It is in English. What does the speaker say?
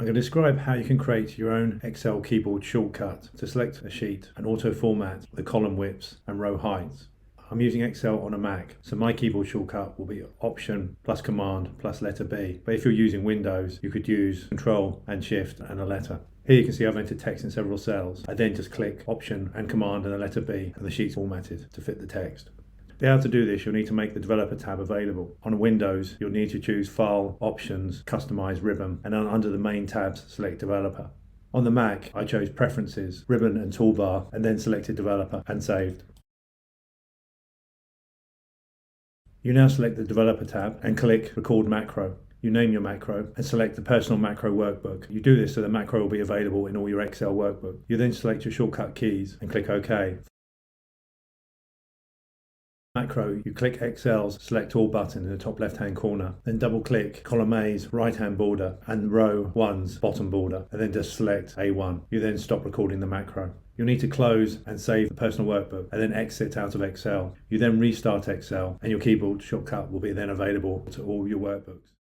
I'm going to describe how you can create your own Excel keyboard shortcut to select a sheet and auto format the column widths and row heights. I'm using Excel on a Mac, so my keyboard shortcut will be Option plus Command plus letter B. But if you're using Windows, you could use Control and Shift and a letter. Here you can see I've entered text in several cells. I then just click Option and Command and the letter B, and the sheet's formatted to fit the text. To be able to do this, you'll need to make the Developer tab available. On Windows, you'll need to choose File, Options, Customize Ribbon, and then under the main tabs, select Developer. On the Mac, I chose Preferences, Ribbon and Toolbar, and then selected Developer and saved. You now select the Developer tab and click Record Macro. You name your macro and select the Personal Macro Workbook. You do this so the macro will be available in all your Excel workbook. You then select your shortcut keys and click OK. Macro, you click Excel's Select All button in the top left-hand corner, then double-click column A's right-hand border and row 1's bottom border, and then just select A1. You then stop recording the macro. You'll need to close and save the personal workbook and then exit out of Excel. You then restart Excel and your keyboard shortcut will be then available to all your workbooks.